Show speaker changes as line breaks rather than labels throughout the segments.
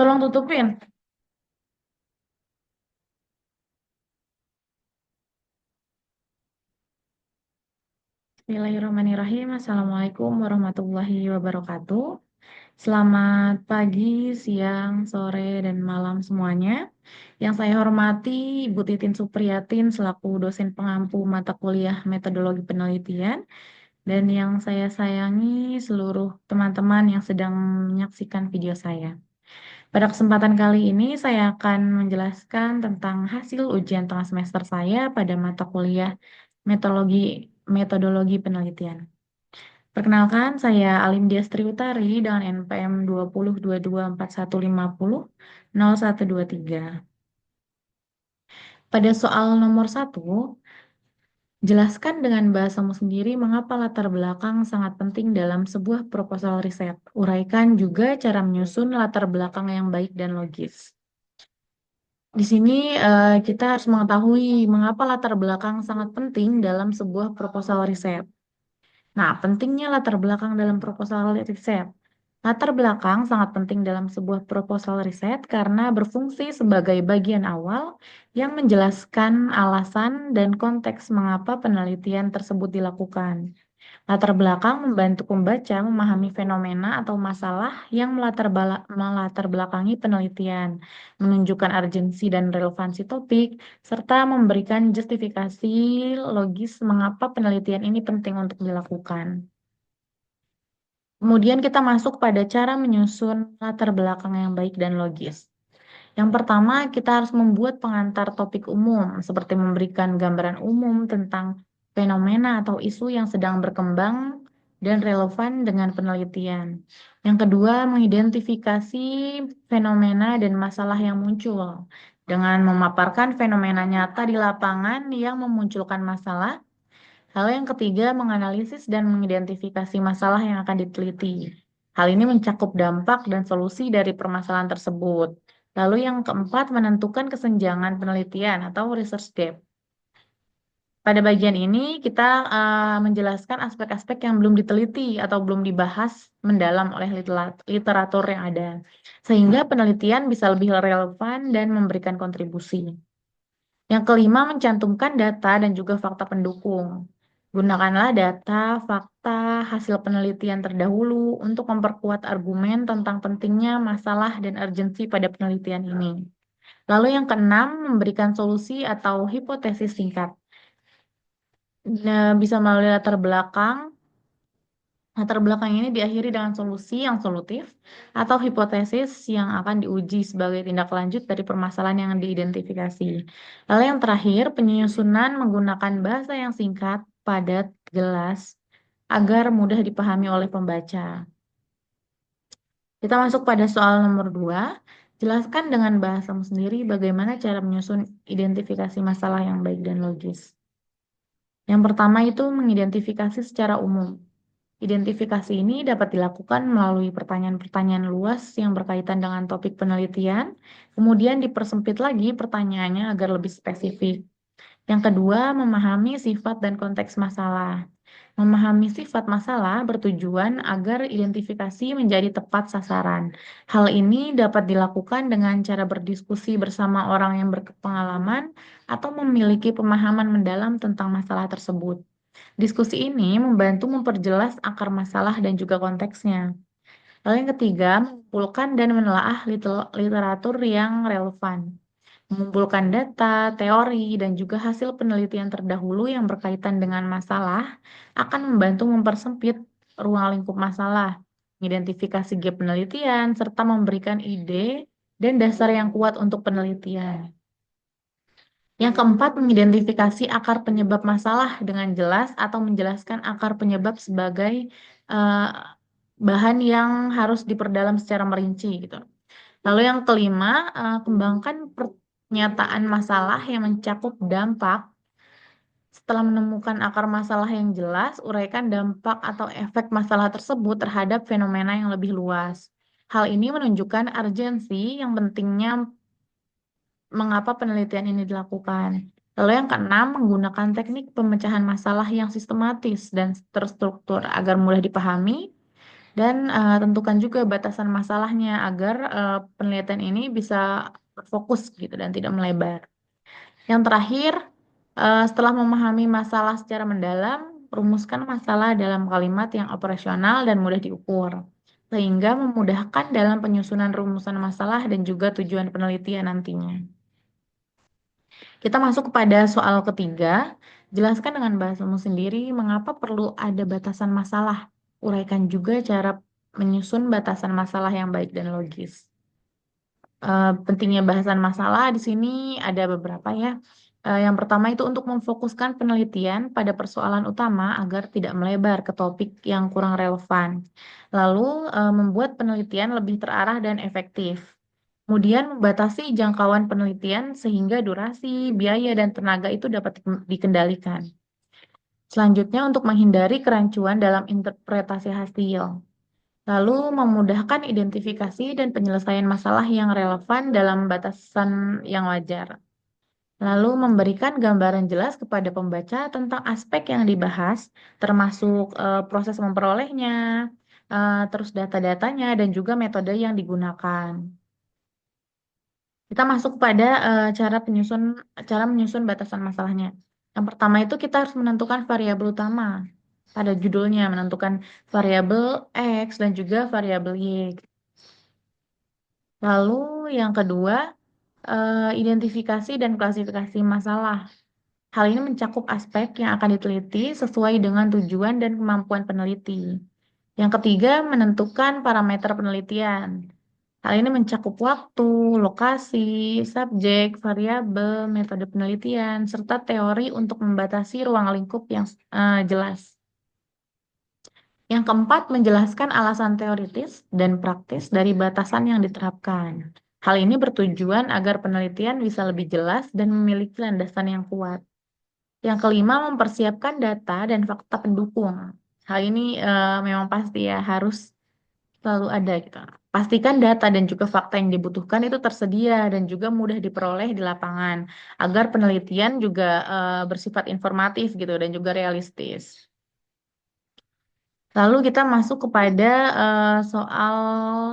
Tolong tutupin. Bismillahirrahmanirrahim. Assalamualaikum warahmatullahi wabarakatuh. Selamat pagi, siang, sore, dan malam semuanya. Yang saya hormati Ibu Titin Supriyatin selaku dosen pengampu mata kuliah metodologi penelitian, dan yang saya sayangi seluruh teman-teman yang sedang menyaksikan video saya. Pada kesempatan kali ini saya akan menjelaskan tentang hasil ujian tengah semester saya pada mata kuliah metodologi penelitian. Perkenalkan, saya Alim Diastri Utari dengan NPM 202241500123. Pada soal nomor 1, jelaskan dengan bahasamu sendiri mengapa latar belakang sangat penting dalam sebuah proposal riset. Uraikan juga cara menyusun latar belakang yang baik dan logis. Di sini kita harus mengetahui mengapa latar belakang sangat penting dalam sebuah proposal riset. Nah, pentingnya latar belakang dalam proposal riset. Latar belakang sangat penting dalam sebuah proposal riset karena berfungsi sebagai bagian awal yang menjelaskan alasan dan konteks mengapa penelitian tersebut dilakukan. Latar belakang membantu pembaca memahami fenomena atau masalah yang melatar belakangi penelitian, menunjukkan urgensi dan relevansi topik, serta memberikan justifikasi logis mengapa penelitian ini penting untuk dilakukan. Kemudian kita masuk pada cara menyusun latar belakang yang baik dan logis. Yang pertama, kita harus membuat pengantar topik umum, seperti memberikan gambaran umum tentang fenomena atau isu yang sedang berkembang dan relevan dengan penelitian. Yang kedua, mengidentifikasi fenomena dan masalah yang muncul dengan memaparkan fenomena nyata di lapangan yang memunculkan masalah. Hal yang ketiga, menganalisis dan mengidentifikasi masalah yang akan diteliti. Hal ini mencakup dampak dan solusi dari permasalahan tersebut. Lalu yang keempat, menentukan kesenjangan penelitian atau research depth. Pada bagian ini kita menjelaskan aspek-aspek yang belum diteliti atau belum dibahas mendalam oleh literatur yang ada, sehingga penelitian bisa lebih relevan dan memberikan kontribusi. Yang kelima, mencantumkan data dan juga fakta pendukung. Gunakanlah data, fakta, hasil penelitian terdahulu untuk memperkuat argumen tentang pentingnya masalah dan urgensi pada penelitian ini. Lalu yang keenam, memberikan solusi atau hipotesis singkat. Nah, bisa melalui latar belakang. Latar belakang ini diakhiri dengan solusi yang solutif atau hipotesis yang akan diuji sebagai tindak lanjut dari permasalahan yang diidentifikasi. Lalu yang terakhir, penyusunan menggunakan bahasa yang singkat, padat, jelas, agar mudah dipahami oleh pembaca. Kita masuk pada soal nomor 2. Jelaskan dengan bahasamu sendiri bagaimana cara menyusun identifikasi masalah yang baik dan logis. Yang pertama itu mengidentifikasi secara umum. Identifikasi ini dapat dilakukan melalui pertanyaan-pertanyaan luas yang berkaitan dengan topik penelitian, kemudian dipersempit lagi pertanyaannya agar lebih spesifik. Yang kedua, memahami sifat dan konteks masalah. Memahami sifat masalah bertujuan agar identifikasi menjadi tepat sasaran. Hal ini dapat dilakukan dengan cara berdiskusi bersama orang yang berpengalaman atau memiliki pemahaman mendalam tentang masalah tersebut. Diskusi ini membantu memperjelas akar masalah dan juga konteksnya. Lalu yang ketiga, mengumpulkan dan menelaah literatur yang relevan. Mengumpulkan data, teori, dan juga hasil penelitian terdahulu yang berkaitan dengan masalah akan membantu mempersempit ruang lingkup masalah, mengidentifikasi gap penelitian, serta memberikan ide dan dasar yang kuat untuk penelitian. Yang keempat, mengidentifikasi akar penyebab masalah dengan jelas atau menjelaskan akar penyebab sebagai uh, bahan yang harus diperdalam secara merinci gitu. Lalu yang kelima, kembangkan pernyataan masalah yang mencakup dampak. Setelah menemukan akar masalah yang jelas, uraikan dampak atau efek masalah tersebut terhadap fenomena yang lebih luas. Hal ini menunjukkan urgensi yang pentingnya mengapa penelitian ini dilakukan. Lalu yang keenam, menggunakan teknik pemecahan masalah yang sistematis dan terstruktur agar mudah dipahami. Dan tentukan juga batasan masalahnya agar penelitian ini bisa fokus gitu dan tidak melebar. Yang terakhir, setelah memahami masalah secara mendalam, rumuskan masalah dalam kalimat yang operasional dan mudah diukur, sehingga memudahkan dalam penyusunan rumusan masalah dan juga tujuan penelitian nantinya. Kita masuk kepada soal ketiga. Jelaskan dengan bahasamu sendiri mengapa perlu ada batasan masalah. Uraikan juga cara menyusun batasan masalah yang baik dan logis. Pentingnya bahasan masalah di sini ada beberapa ya. Yang pertama itu untuk memfokuskan penelitian pada persoalan utama agar tidak melebar ke topik yang kurang relevan. Lalu membuat penelitian lebih terarah dan efektif. Kemudian membatasi jangkauan penelitian sehingga durasi, biaya, dan tenaga itu dapat dikendalikan. Selanjutnya untuk menghindari kerancuan dalam interpretasi hasil. Lalu memudahkan identifikasi dan penyelesaian masalah yang relevan dalam batasan yang wajar. Lalu memberikan gambaran jelas kepada pembaca tentang aspek yang dibahas, termasuk proses memperolehnya, terus data-datanya, dan juga metode yang digunakan. Kita masuk pada cara menyusun batasan masalahnya. Yang pertama itu kita harus menentukan variabel utama pada judulnya, menentukan variabel X dan juga variabel Y. Lalu yang kedua, identifikasi dan klasifikasi masalah. Hal ini mencakup aspek yang akan diteliti sesuai dengan tujuan dan kemampuan peneliti. Yang ketiga, menentukan parameter penelitian. Hal ini mencakup waktu, lokasi, subjek, variabel, metode penelitian, serta teori untuk membatasi ruang lingkup yang jelas. Yang keempat, menjelaskan alasan teoritis dan praktis dari batasan yang diterapkan. Hal ini bertujuan agar penelitian bisa lebih jelas dan memiliki landasan yang kuat. Yang kelima, mempersiapkan data dan fakta pendukung. Hal ini memang pasti ya harus selalu ada gitu. Pastikan data dan juga fakta yang dibutuhkan itu tersedia dan juga mudah diperoleh di lapangan agar penelitian juga bersifat informatif gitu dan juga realistis. Lalu kita masuk kepada soal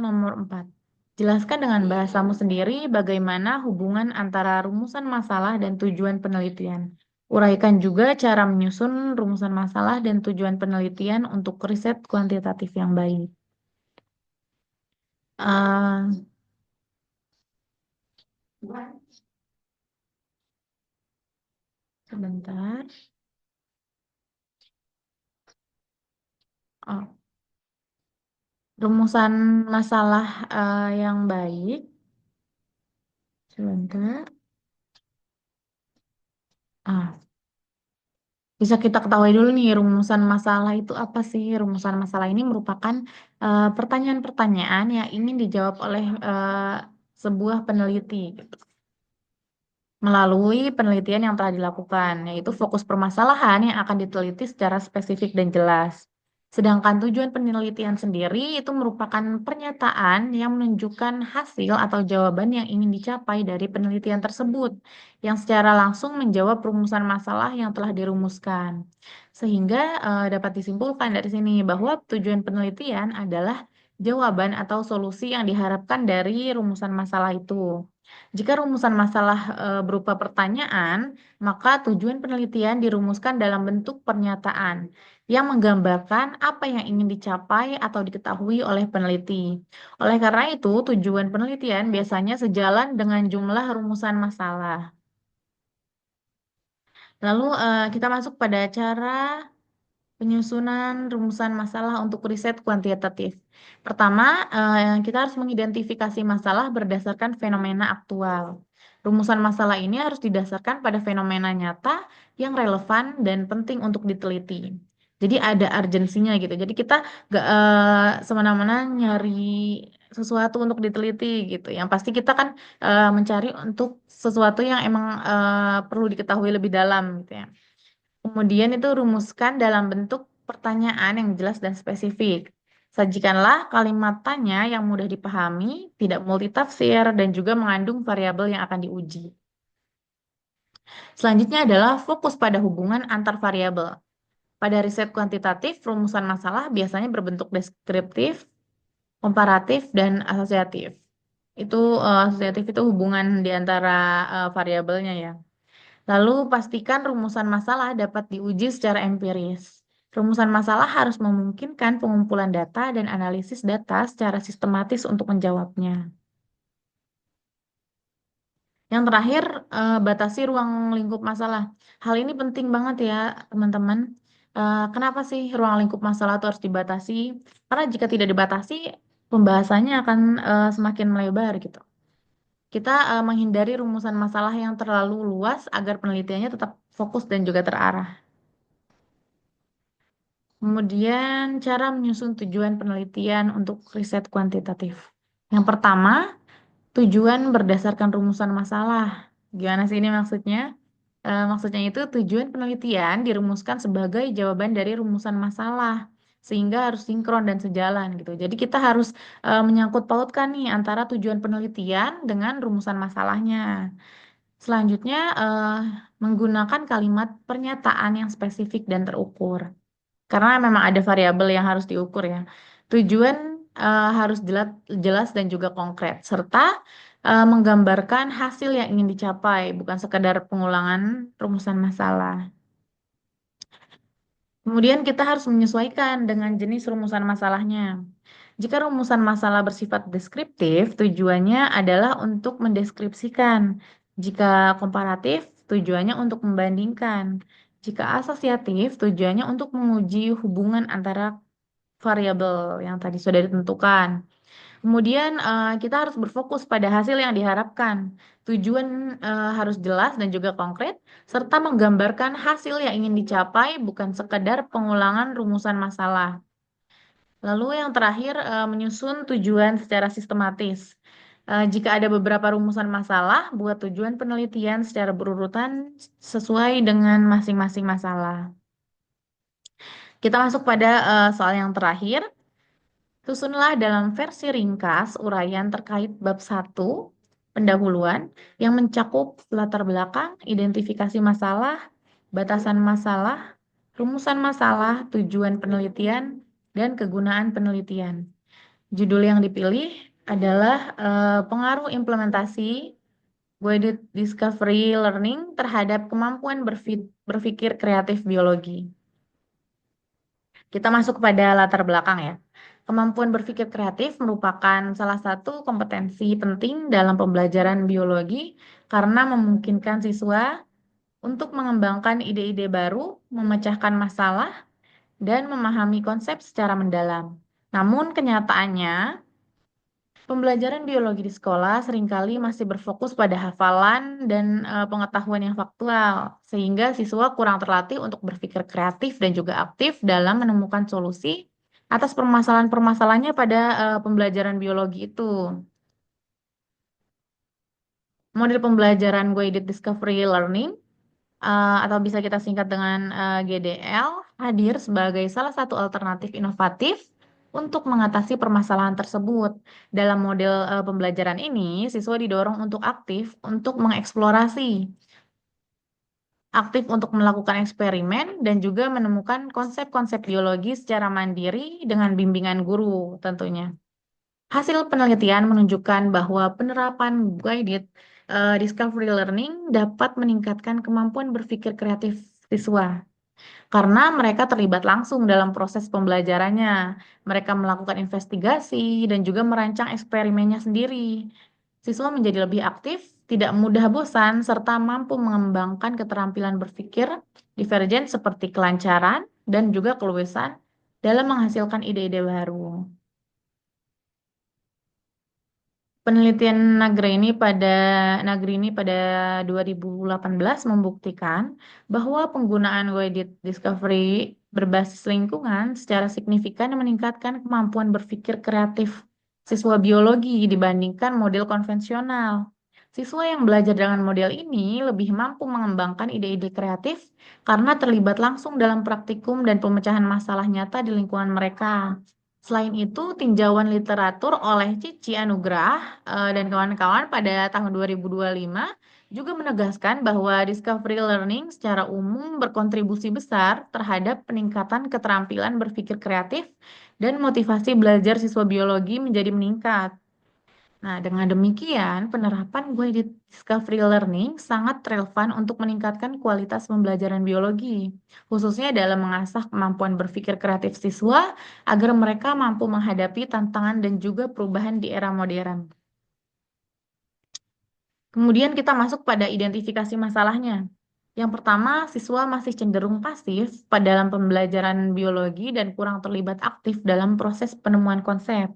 nomor 4. Jelaskan dengan bahasamu sendiri bagaimana hubungan antara rumusan masalah dan tujuan penelitian. Uraikan juga cara menyusun rumusan masalah dan tujuan penelitian untuk riset kuantitatif yang baik. Eh, Sebentar. Oh, rumusan masalah yang baik. Sebentar. Ah, Bisa kita ketahui dulu nih rumusan masalah itu apa sih? Rumusan masalah ini merupakan pertanyaan-pertanyaan yang ingin dijawab oleh sebuah peneliti gitu, melalui penelitian yang telah dilakukan, yaitu fokus permasalahan yang akan diteliti secara spesifik dan jelas. Sedangkan tujuan penelitian sendiri itu merupakan pernyataan yang menunjukkan hasil atau jawaban yang ingin dicapai dari penelitian tersebut, yang secara langsung menjawab rumusan masalah yang telah dirumuskan. Sehingga dapat disimpulkan dari sini bahwa tujuan penelitian adalah jawaban atau solusi yang diharapkan dari rumusan masalah itu. Jika rumusan masalah berupa pertanyaan, maka tujuan penelitian dirumuskan dalam bentuk pernyataan yang menggambarkan apa yang ingin dicapai atau diketahui oleh peneliti. Oleh karena itu, tujuan penelitian biasanya sejalan dengan jumlah rumusan masalah. Lalu kita masuk pada cara penyusunan rumusan masalah untuk riset kuantitatif. Pertama, kita harus mengidentifikasi masalah berdasarkan fenomena aktual. Rumusan masalah ini harus didasarkan pada fenomena nyata yang relevan dan penting untuk diteliti. Jadi ada urgensinya gitu. Jadi kita nggak semena-mena nyari sesuatu untuk diteliti gitu. Yang pasti kita kan mencari untuk sesuatu yang emang perlu diketahui lebih dalam gitu ya. Kemudian itu rumuskan dalam bentuk pertanyaan yang jelas dan spesifik. Sajikanlah kalimat tanya yang mudah dipahami, tidak multitafsir, dan juga mengandung variabel yang akan diuji. Selanjutnya adalah fokus pada hubungan antar variabel. Pada riset kuantitatif, rumusan masalah biasanya berbentuk deskriptif, komparatif, dan asosiatif. Asosiatif itu hubungan di antara variabelnya ya. Lalu pastikan rumusan masalah dapat diuji secara empiris. Rumusan masalah harus memungkinkan pengumpulan data dan analisis data secara sistematis untuk menjawabnya. Yang terakhir, batasi ruang lingkup masalah. Hal ini penting banget ya, teman-teman. Kenapa sih ruang lingkup masalah itu harus dibatasi? Karena jika tidak dibatasi, pembahasannya akan semakin melebar gitu. Kita menghindari rumusan masalah yang terlalu luas agar penelitiannya tetap fokus dan juga terarah. Kemudian, cara menyusun tujuan penelitian untuk riset kuantitatif. Yang pertama, tujuan berdasarkan rumusan masalah. Gimana sih ini maksudnya? Maksudnya itu tujuan penelitian dirumuskan sebagai jawaban dari rumusan masalah, sehingga harus sinkron dan sejalan gitu. Jadi kita harus menyangkut pautkan nih antara tujuan penelitian dengan rumusan masalahnya. Selanjutnya, menggunakan kalimat pernyataan yang spesifik dan terukur. Karena memang ada variabel yang harus diukur ya. Tujuan harus jelas, jelas dan juga konkret, serta menggambarkan hasil yang ingin dicapai, bukan sekadar pengulangan rumusan masalah. Kemudian kita harus menyesuaikan dengan jenis rumusan masalahnya. Jika rumusan masalah bersifat deskriptif, tujuannya adalah untuk mendeskripsikan. Jika komparatif, tujuannya untuk membandingkan. Jika asosiatif, tujuannya untuk menguji hubungan antara variabel yang tadi sudah ditentukan. Kemudian kita harus berfokus pada hasil yang diharapkan. Tujuan harus jelas dan juga konkret, serta menggambarkan hasil yang ingin dicapai, bukan sekedar pengulangan rumusan masalah. Lalu yang terakhir, menyusun tujuan secara sistematis. Jika ada beberapa rumusan masalah, buat tujuan penelitian secara berurutan sesuai dengan masing-masing masalah. Kita masuk pada soal yang terakhir. Susunlah dalam versi ringkas uraian terkait bab 1, pendahuluan, yang mencakup latar belakang, identifikasi masalah, batasan masalah, rumusan masalah, tujuan penelitian, dan kegunaan penelitian. Judul yang dipilih adalah pengaruh implementasi guided discovery learning terhadap kemampuan berpikir kreatif biologi. Kita masuk pada latar belakang ya. Kemampuan berpikir kreatif merupakan salah satu kompetensi penting dalam pembelajaran biologi karena memungkinkan siswa untuk mengembangkan ide-ide baru, memecahkan masalah, dan memahami konsep secara mendalam. Namun kenyataannya, pembelajaran biologi di sekolah seringkali masih berfokus pada hafalan dan pengetahuan yang faktual, sehingga siswa kurang terlatih untuk berpikir kreatif dan juga aktif dalam menemukan solusi atas permasalahan-permasalahannya pada pembelajaran biologi itu. Model pembelajaran Guided Discovery Learning atau bisa kita singkat dengan GDL, hadir sebagai salah satu alternatif inovatif untuk mengatasi permasalahan tersebut. Dalam model pembelajaran ini, siswa didorong untuk untuk mengeksplorasi, aktif untuk melakukan eksperimen, dan juga menemukan konsep-konsep biologi secara mandiri dengan bimbingan guru tentunya. Hasil penelitian menunjukkan bahwa penerapan guided discovery learning dapat meningkatkan kemampuan berpikir kreatif siswa karena mereka terlibat langsung dalam proses pembelajarannya. Mereka melakukan investigasi dan juga merancang eksperimennya sendiri. Siswa menjadi lebih aktif, tidak mudah bosan, serta mampu mengembangkan keterampilan berpikir divergen seperti kelancaran dan juga keluasan dalam menghasilkan ide-ide baru. Penelitian Nagrini pada 2018 membuktikan bahwa penggunaan guided discovery berbasis lingkungan secara signifikan meningkatkan kemampuan berpikir kreatif siswa biologi dibandingkan model konvensional. Siswa yang belajar dengan model ini lebih mampu mengembangkan ide-ide kreatif karena terlibat langsung dalam praktikum dan pemecahan masalah nyata di lingkungan mereka. Selain itu, tinjauan literatur oleh Cici Anugrah dan kawan-kawan pada tahun 2025 juga menegaskan bahwa discovery learning secara umum berkontribusi besar terhadap peningkatan keterampilan berpikir kreatif dan motivasi belajar siswa biologi menjadi meningkat. Nah, dengan demikian, penerapan guided discovery learning sangat relevan untuk meningkatkan kualitas pembelajaran biologi, khususnya dalam mengasah kemampuan berpikir kreatif siswa agar mereka mampu menghadapi tantangan dan juga perubahan di era modern. Kemudian kita masuk pada identifikasi masalahnya. Yang pertama, siswa masih cenderung pasif pada dalam pembelajaran biologi dan kurang terlibat aktif dalam proses penemuan konsep.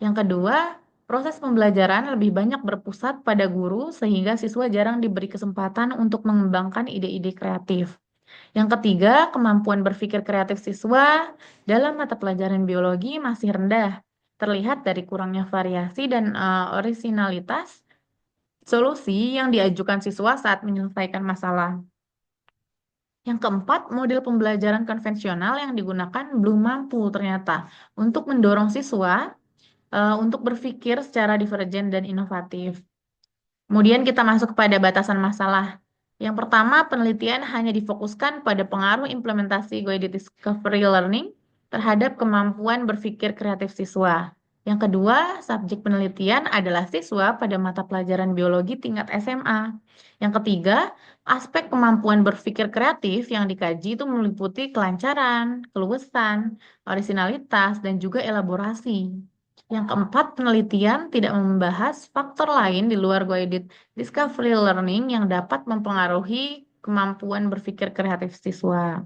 Yang kedua, proses pembelajaran lebih banyak berpusat pada guru sehingga siswa jarang diberi kesempatan untuk mengembangkan ide-ide kreatif. Yang ketiga, kemampuan berpikir kreatif siswa dalam mata pelajaran biologi masih rendah, terlihat dari kurangnya variasi dan orisinalitas solusi yang diajukan siswa saat menyelesaikan masalah. Yang keempat, model pembelajaran konvensional yang digunakan belum mampu ternyata untuk mendorong siswa untuk berpikir secara divergen dan inovatif. Kemudian kita masuk kepada batasan masalah. Yang pertama, penelitian hanya difokuskan pada pengaruh implementasi guided discovery learning terhadap kemampuan berpikir kreatif siswa. Yang kedua, subjek penelitian adalah siswa pada mata pelajaran biologi tingkat SMA. Yang ketiga, aspek kemampuan berpikir kreatif yang dikaji itu meliputi kelancaran, keluasan, orisinalitas, dan juga elaborasi. Yang keempat, penelitian tidak membahas faktor lain di luar guided discovery learning yang dapat mempengaruhi kemampuan berpikir kreatif siswa.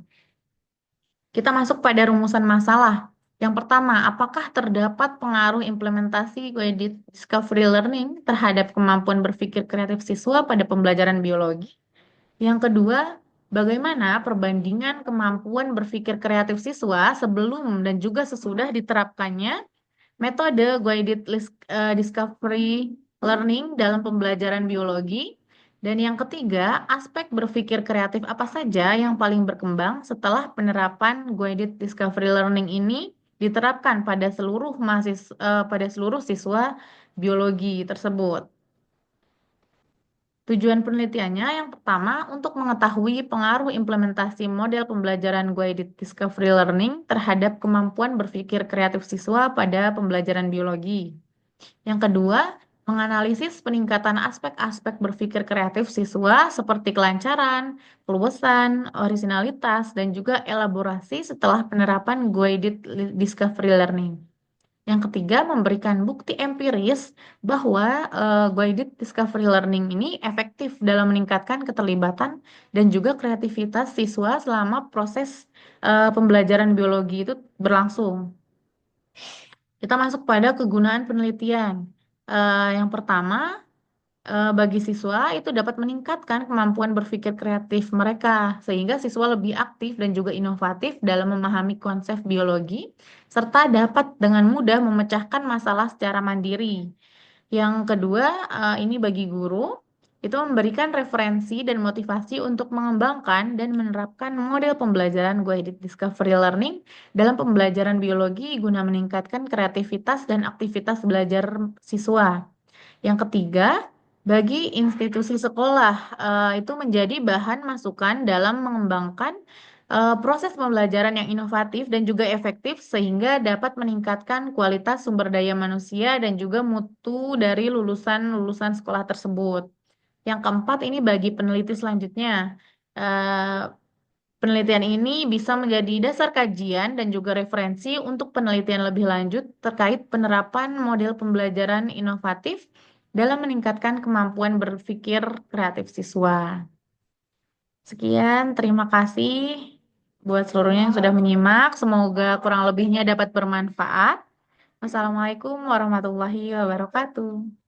Kita masuk pada rumusan masalah. Yang pertama, apakah terdapat pengaruh implementasi guided discovery learning terhadap kemampuan berpikir kreatif siswa pada pembelajaran biologi? Yang kedua, bagaimana perbandingan kemampuan berpikir kreatif siswa sebelum dan juga sesudah diterapkannya metode guided discovery learning dalam pembelajaran biologi. Dan yang ketiga, aspek berpikir kreatif apa saja yang paling berkembang setelah penerapan guided discovery learning ini diterapkan pada seluruh siswa biologi tersebut. Tujuan penelitiannya yang pertama untuk mengetahui pengaruh implementasi model pembelajaran guided discovery learning terhadap kemampuan berpikir kreatif siswa pada pembelajaran biologi. Yang kedua, menganalisis peningkatan aspek-aspek berpikir kreatif siswa seperti kelancaran, keluasan, orisinalitas, dan juga elaborasi setelah penerapan guided discovery learning. Yang ketiga, memberikan bukti empiris bahwa guided discovery learning ini efektif dalam meningkatkan keterlibatan dan juga kreativitas siswa selama proses pembelajaran biologi itu berlangsung. Kita masuk pada kegunaan penelitian. Yang pertama, bagi siswa itu dapat meningkatkan kemampuan berpikir kreatif mereka, sehingga siswa lebih aktif dan juga inovatif dalam memahami konsep biologi, serta dapat dengan mudah memecahkan masalah secara mandiri. Yang kedua, ini bagi guru, itu memberikan referensi dan motivasi untuk mengembangkan dan menerapkan model pembelajaran guided discovery learning dalam pembelajaran biologi guna meningkatkan kreativitas dan aktivitas belajar siswa. Yang ketiga, bagi institusi sekolah, itu menjadi bahan masukan dalam mengembangkan proses pembelajaran yang inovatif dan juga efektif sehingga dapat meningkatkan kualitas sumber daya manusia dan juga mutu dari lulusan-lulusan sekolah tersebut. Yang keempat ini bagi peneliti selanjutnya. Eh, Penelitian ini bisa menjadi dasar kajian dan juga referensi untuk penelitian lebih lanjut terkait penerapan model pembelajaran inovatif dalam meningkatkan kemampuan berpikir kreatif siswa. Sekian, terima kasih buat seluruhnya yang sudah menyimak. Semoga kurang lebihnya dapat bermanfaat. Wassalamualaikum warahmatullahi wabarakatuh.